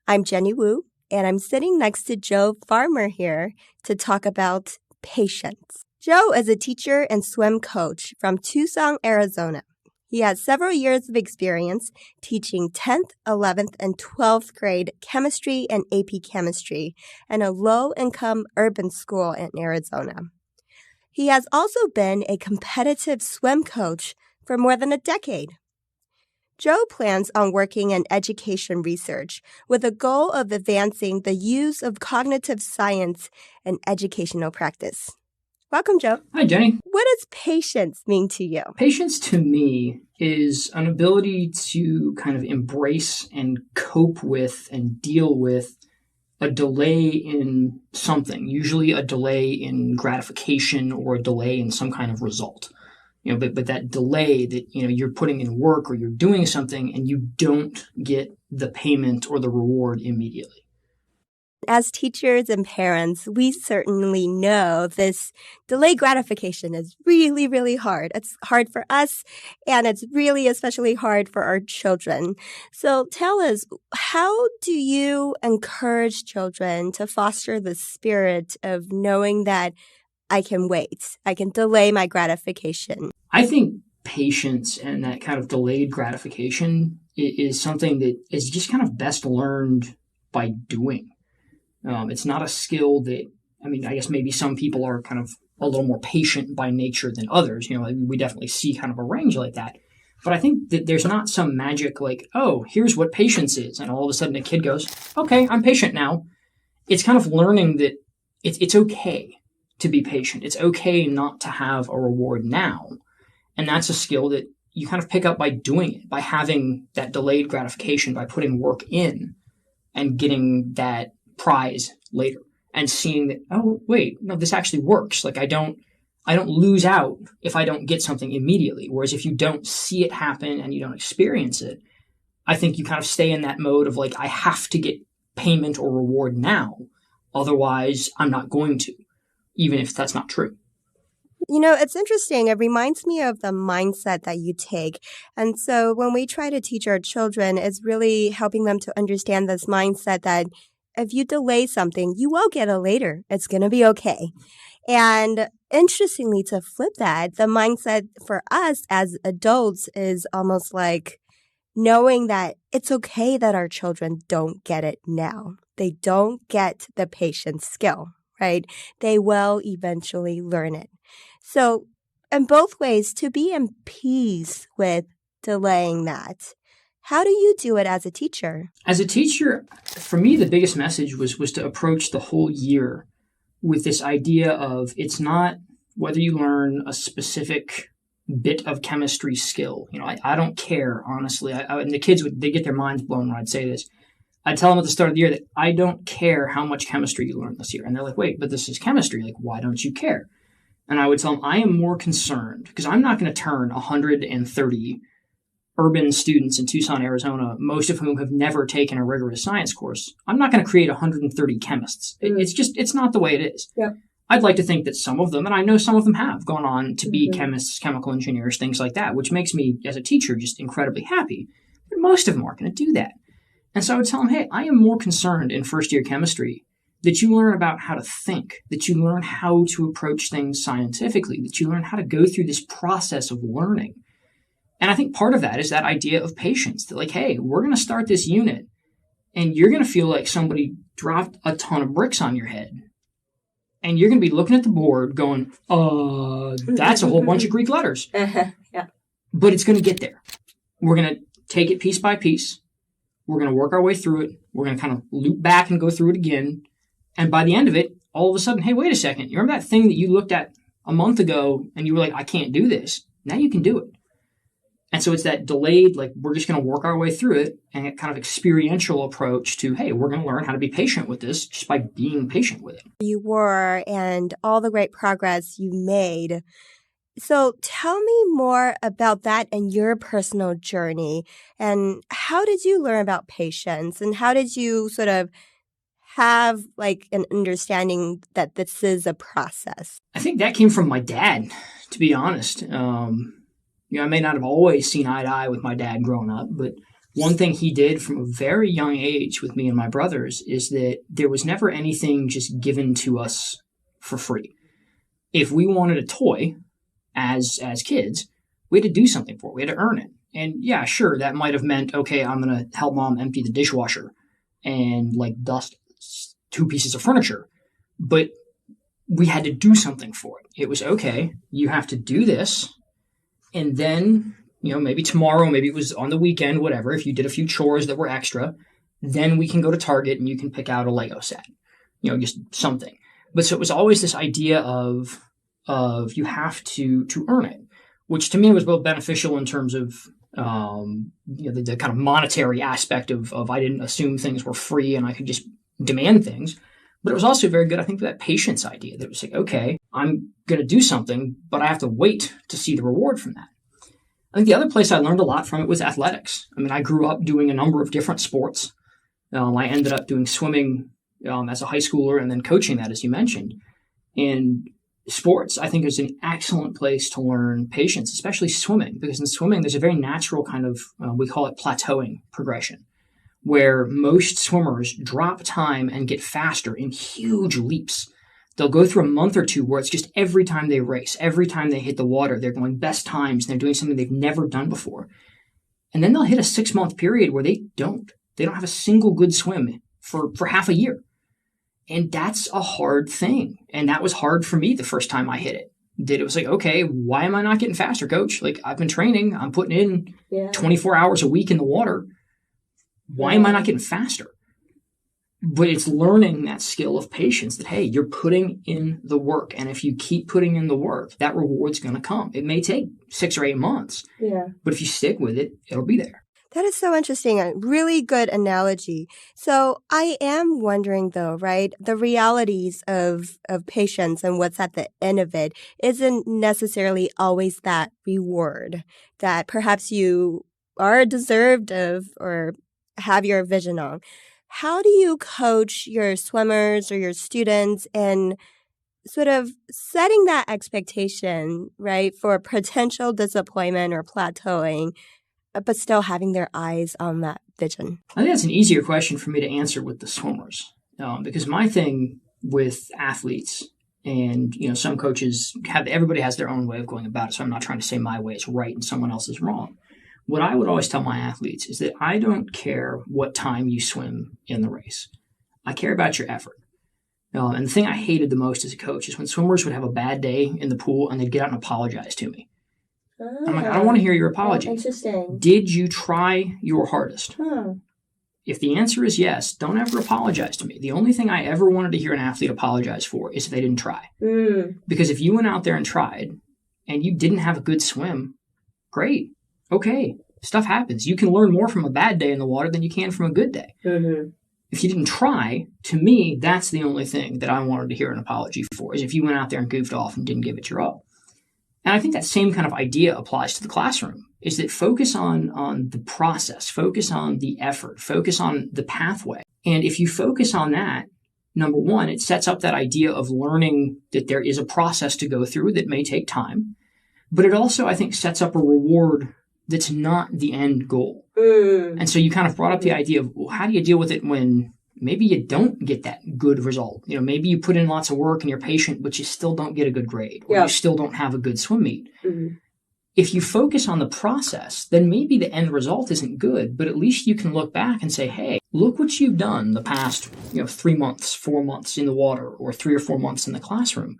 I'm Jenny Wu, and I'm sitting next to Joe Farmer here to talk about patience. Joe is a teacher and swim coach from Tucson, Arizona. He has several years of experience teaching 10th, 11th, and 12th grade chemistry and AP chemistry in a low-income urban school in Arizona. He has also been a competitive swim coach for more than a decade. Joe plans on working in education research with the goal of advancing the use of cognitive science in educational practice. Welcome, Joe. Hi, Jenny. What does patience mean to you? Patience to me is an ability to kind of embrace and cope with and deal with a delay in something, usually a delay in gratification or a delay in some kind of result. But that delay that, you're putting in work or you're doing something and you don't get the payment or the reward immediately. As teachers and parents, we certainly know this delayed gratification is really, really hard. It's hard for us, and it's really especially hard for our children. So tell us, how do you encourage children to foster the spirit of knowing that I can wait, I can delay my gratification? I think patience and that kind of delayed gratification is something that is just kind of best learned by doing. It's not a skill that, I guess maybe some people are kind of a little more patient by nature than others. We definitely see kind of a range like that. But I think that there's not some magic like, oh, here's what patience is. And all of a sudden a kid goes, okay, I'm patient now. It's kind of learning that it's okay to be patient. It's okay not to have a reward now. And that's a skill that you kind of pick up by doing it, by having that delayed gratification, by putting work in and getting that prize later and seeing that, oh, wait, no, this actually works. Like I don't lose out if I don't get something immediately. Whereas if you don't see it happen and you don't experience it, I think you kind of stay in that mode of like, I have to get payment or reward now. Otherwise, I'm not going to, even if that's not true. It's interesting. It reminds me of the mindset that you take. And so when we try to teach our children, it's really helping them to understand this mindset that if you delay something, you will get it later. It's going to be okay. And interestingly, to flip that, the mindset for us as adults is almost like knowing that it's okay that our children don't get it now. They don't get the patience skill, right? They will eventually learn it. So in both ways, to be in peace with delaying that, how do you do it as a teacher? As a teacher, for me, the biggest message was to approach the whole year with this idea of it's not whether you learn a specific bit of chemistry skill. I don't care, honestly. And the kids, they get their minds blown when I'd say this. I'd tell them at the start of the year that I don't care how much chemistry you learned this year. And they're like, wait, but this is chemistry. Like, why don't you care? And I would tell them I am more concerned because I'm not going to turn 130 urban students in Tucson, Arizona, most of whom have never taken a rigorous science course. I'm not going to create 130 chemists. It's not the way it is. Yeah. I'd like to think that some of them, and I know some of them have gone on to be chemists, chemical engineers, things like that, which makes me, as a teacher, just incredibly happy. But most of them aren't going to do that. And so I would tell them, hey, I am more concerned in first year chemistry that you learn about how to think, that you learn how to approach things scientifically, that you learn how to go through this process of learning. And I think part of that is that idea of patience, that like, hey, we're going to start this unit and you're going to feel like somebody dropped a ton of bricks on your head. And you're going to be looking at the board going, that's a whole bunch of Greek letters. Yeah. But it's going to get there. We're going to take it piece by piece. We're going to work our way through it. We're going to kind of loop back and go through it again. And by the end of it, all of a sudden, hey, wait a second. You remember that thing that you looked at a month ago and you were like, I can't do this. Now you can do it. And so it's that delayed, like we're just going to work our way through it and a kind of experiential approach to, hey, we're going to learn how to be patient with this just by being patient with it. You were, and all the great progress you made. So tell me more about that and your personal journey. And how did you learn about patience? And how did you sort of have like an understanding that this is a process? I think that came from my dad, to be honest. I may not have always seen eye to eye with my dad growing up, but one thing he did from a very young age with me and my brothers is that there was never anything just given to us for free. If we wanted a toy as kids, we had to do something for it. We had to earn it. And yeah, sure, that might have meant, okay, I'm going to help mom empty the dishwasher and like dust 2 pieces of furniture. But we had to do something for it. It was, okay, you have to do this. And then, maybe tomorrow, maybe it was on the weekend, whatever, if you did a few chores that were extra, then we can go to Target and you can pick out a Lego set, just something. But so it was always this idea of you have to earn it, which to me was both beneficial in terms of the kind of monetary aspect of I didn't assume things were free and I could just demand things. But it was also very good, I think, for that patience idea that it was like, okay, I'm going to do something, but I have to wait to see the reward from that. I think the other place I learned a lot from it was athletics. I mean, I grew up doing a number of different sports. I ended up doing swimming as a high schooler and then coaching that, as you mentioned. And sports, I think, is an excellent place to learn patience, especially swimming, because in swimming, there's a very natural kind of, we call it plateauing progression, where most swimmers drop time and get faster in huge leaps. They'll go through a month or two where it's just every time they race, every time they hit the water, they're going best times and they're doing something they've never done before. And then they'll hit a 6-month period where they don't have a single good swim for half a year. And that's a hard thing. And that was hard for me the first time I hit it. It was like, okay, why am I not getting faster, coach? Like, I've been training. I'm putting in 24 hours a week in the water. Why am I not getting faster? But it's learning that skill of patience that, hey, you're putting in the work. And if you keep putting in the work, that reward's going to come. It may take 6 or 8 months. Yeah. But if you stick with it, it'll be there. That is so interesting. A really good analogy. So I am wondering, though, right, the realities of patience and what's at the end of it isn't necessarily always that reward that perhaps you are deserved of or have your vision on. How do you coach your swimmers or your students in sort of setting that expectation, right, for potential disappointment or plateauing, but still having their eyes on that vision? I think that's an easier question for me to answer with the swimmers, because my thing with athletes, and some coaches everybody has their own way of going about it, so I'm not trying to say my way is right and someone else is wrong. What I would always tell my athletes is that I don't care what time you swim in the race. I care about your effort. And the thing I hated the most as a coach is when swimmers would have a bad day in the pool and they'd get out and apologize to me. I'm like, I don't want to hear your apology. Interesting. Did you try your hardest? If the answer is yes, don't ever apologize to me. The only thing I ever wanted to hear an athlete apologize for is if they didn't try. Because if you went out there and tried and you didn't have a good swim, great. Okay, stuff happens. You can learn more from a bad day in the water than you can from a good day. If you didn't try, to me, that's the only thing that I wanted to hear an apology for, is if you went out there and goofed off and didn't give it your all. And I think that same kind of idea applies to the classroom, is that focus on the process, focus on the effort, focus on the pathway. And if you focus on that, number one, it sets up that idea of learning that there is a process to go through that may take time. But it also, I think, sets up a reward that's not the end goal. And so you kind of brought up the idea of, well, how do you deal with it when maybe you don't get that good result? Maybe you put in lots of work and you're patient, but you still don't get a good grade, or you still don't have a good swim meet. If you focus on the process, then maybe the end result isn't good, but at least you can look back and say, hey, look what you've done the past 3 months, 4 months in the water, or 3 or 4 months in the classroom.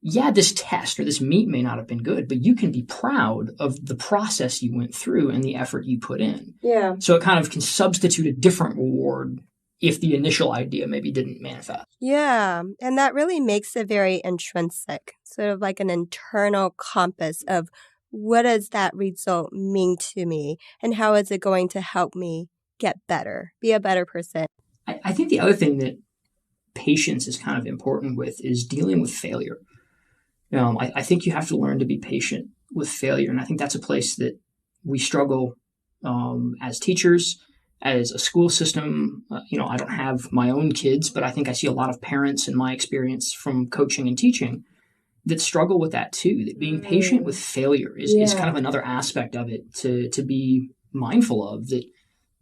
Yeah, this test or this meet may not have been good, but you can be proud of the process you went through and the effort you put in. Yeah. So it kind of can substitute a different reward if the initial idea maybe didn't manifest. Yeah, and that really makes it very intrinsic, sort of like an internal compass of what does that result mean to me and how is it going to help me get better, be a better person. I think the other thing that patience is kind of important with is dealing with failure. I think you have to learn to be patient with failure. And I think that's a place that we struggle as teachers, as a school system. I don't have my own kids, but I think I see a lot of parents in my experience from coaching and teaching that struggle with that too, that being patient with failure is kind of another aspect of it to be mindful of, that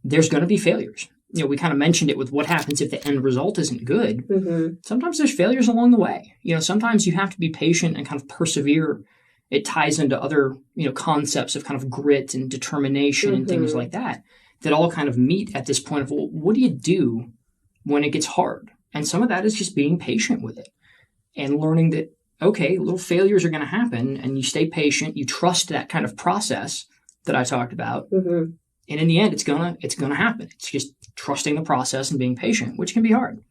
there's going to be failures. We kind of mentioned it with what happens if the end result isn't good. Mm-hmm. Sometimes there's failures along the way. Sometimes you have to be patient and kind of persevere. It ties into other, concepts of kind of grit and determination and things like that all kind of meet at this point of, well, what do you do when it gets hard? And some of that is just being patient with it and learning that, okay, little failures are going to happen, and you stay patient. You trust that kind of process that I talked about. Mm-hmm. And in the end, it's gonna happen. It's just trusting the process and being patient, which can be hard.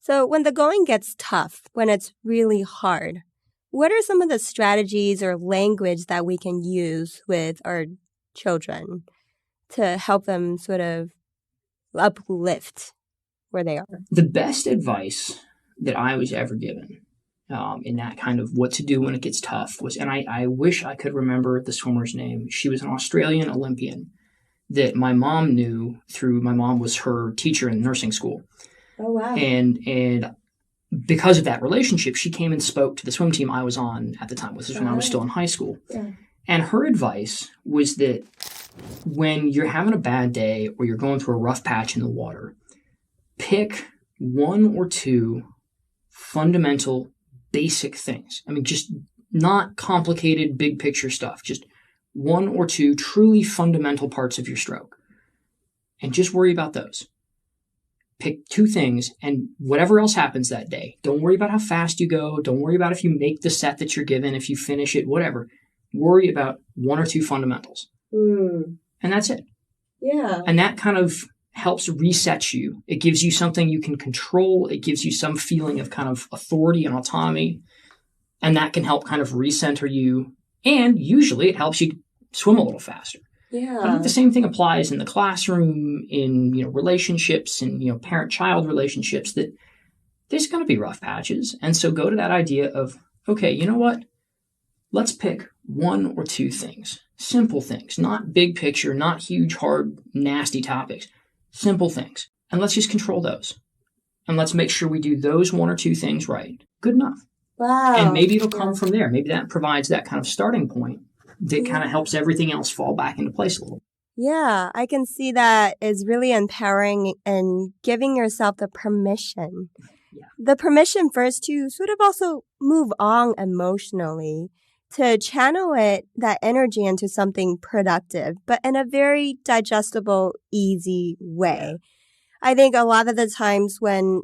So when the going gets tough, when it's really hard, what are some of the strategies or language that we can use with our children to help them sort of uplift where they are? The best advice that I was ever given in that kind of what to do when it gets tough was, and I wish I could remember the swimmer's name. She was an Australian Olympian that my mom knew through, my mom was her teacher in nursing school. Oh, wow. And because of that relationship, she came and spoke to the swim team I was on at the time, which is when I was still in high school. Yeah. And her advice was that when you're having a bad day or you're going through a rough patch in the water, pick one or two fundamental, basic things. I mean, just not complicated, big picture stuff. Just one or two truly fundamental parts of your stroke. And just worry about those. Pick two things, and whatever else happens that day, don't worry about how fast you go. Don't worry about if you make the set that you're given, if you finish it, whatever. Worry about one or two fundamentals. And that's it. Yeah. And that kind of helps reset you. It gives you something you can control. It gives you some feeling of kind of authority and autonomy. And that can help kind of recenter you. And usually it helps you swim a little faster. Yeah. I think the same thing applies in the classroom, in relationships, in parent-child relationships, that there's going to be rough patches. And so go to that idea of, okay, you know what? Let's pick one or two things, simple things, not big picture, not huge, hard, nasty topics, simple things. And let's just control those. And let's make sure we do those one or two things right. Good enough. Wow. And maybe it'll come from there. Maybe that provides that kind of starting point that kind of helps everything else fall back into place a little. Yeah, I can see that is really empowering and giving yourself the permission. Yeah. The permission first to sort of also move on emotionally, to channel that energy into something productive, but in a very digestible, easy way. Yeah. I think a lot of the times when,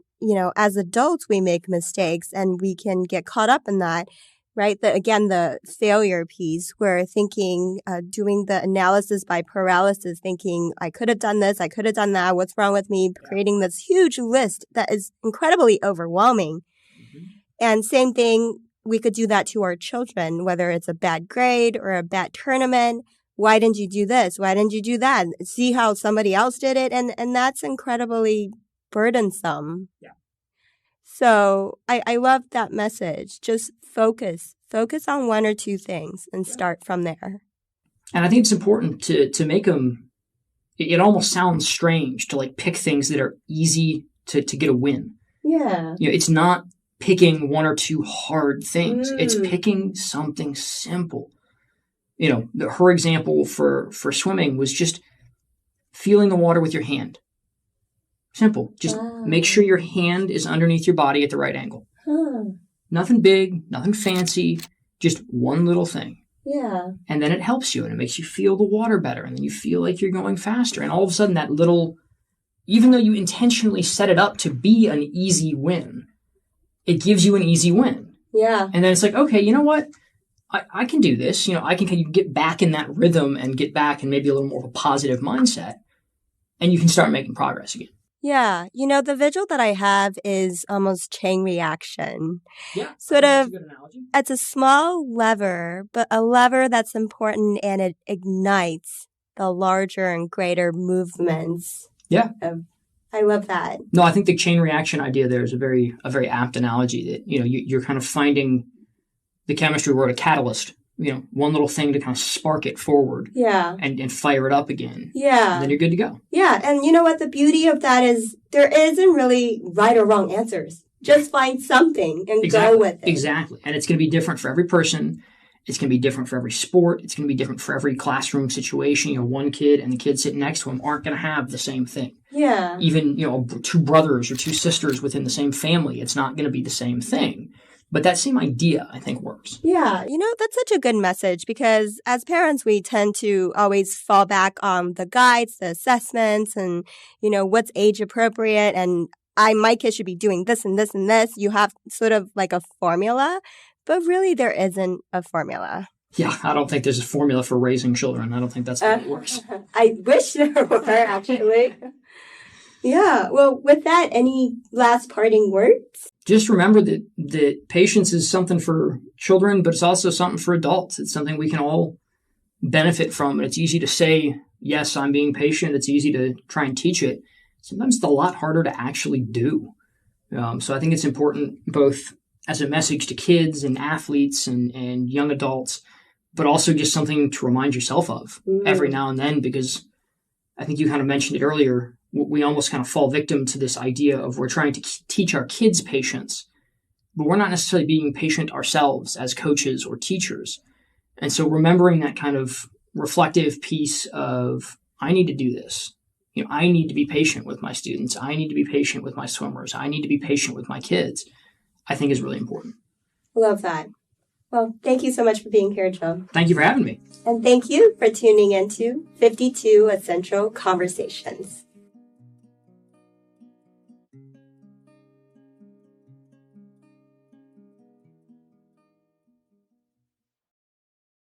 as adults, we make mistakes and we can get caught up in that, right? The failure piece, where thinking, doing the analysis by paralysis, thinking, I could have done this, I could have done that, what's wrong with me? Creating this huge list that is incredibly overwhelming. Mm-hmm. And same thing, we could do that to our children, whether it's a bad grade or a bad tournament. Why didn't you do this? Why didn't you do that? See how somebody else did it? And that's incredibly burdensome. Yeah. So I love that message. Just focus on one or two things and start from there. And I think it's important to make them, it almost sounds strange to pick things that are easy to get a win. Yeah. It's not picking one or two hard things. It's picking something simple. Her example for swimming was just feeling the water with your hand. Simple. Just make sure your hand is underneath your body at the right angle. Huh. Nothing big, nothing fancy, just one little thing. Yeah. And then it helps you and it makes you feel the water better. And then you feel like you're going faster. And all of a sudden that little, even though you intentionally set it up to be an easy win, it gives you an easy win. Yeah. And then it's like, okay, you know what? I can do this. I can get back in that rhythm and get back in maybe a little more of a positive mindset. And you can start making progress again. Yeah. The visual that I have is almost chain reaction. Yeah. Sort of, that's a good analogy. It's a small lever, but a lever that's important, and it ignites the larger and greater movements. Yeah. I love that. No, I think the chain reaction idea there is a very apt analogy that, you're kind of finding the chemistry word, a catalyst. One little thing to kind of spark it forward. Yeah. And fire it up again. Yeah. And then you're good to go. Yeah. And you know what? The beauty of that is there isn't really right or wrong answers. Just find something and go with it. Exactly. And it's going to be different for every person. It's going to be different for every sport. It's going to be different for every classroom situation. One kid and the kid sitting next to him aren't going to have the same thing. Yeah. Even, two brothers or two sisters within the same family, it's not going to be the same thing. But that same idea, I think, works. Yeah. That's such a good message because as parents, we tend to always fall back on the guides, the assessments, and, what's age appropriate. And my kid should be doing this and this and this. You have sort of like a formula, but really there isn't a formula. Yeah, I don't think there's a formula for raising children. I don't think that's how it works. I wish there were, actually. Yeah. Well, with that, any last parting words? Just remember that patience is something for children, but it's also something for adults. It's something we can all benefit from. And it's easy to say, yes, I'm being patient. It's easy to try and teach it. Sometimes it's a lot harder to actually do. So I think it's important both as a message to kids and athletes and young adults, but also just something to remind yourself of every now and then, because I think you kind of mentioned it earlier. We almost kind of fall victim to this idea of we're trying to teach our kids patience, but we're not necessarily being patient ourselves as coaches or teachers. And so remembering that kind of reflective piece of, I need to do this. I need to be patient with my students. I need to be patient with my swimmers. I need to be patient with my kids, I think is really important. Love that. Well, thank you so much for being here, Joe. Thank you for having me. And thank you for tuning into 52 Essential Conversations.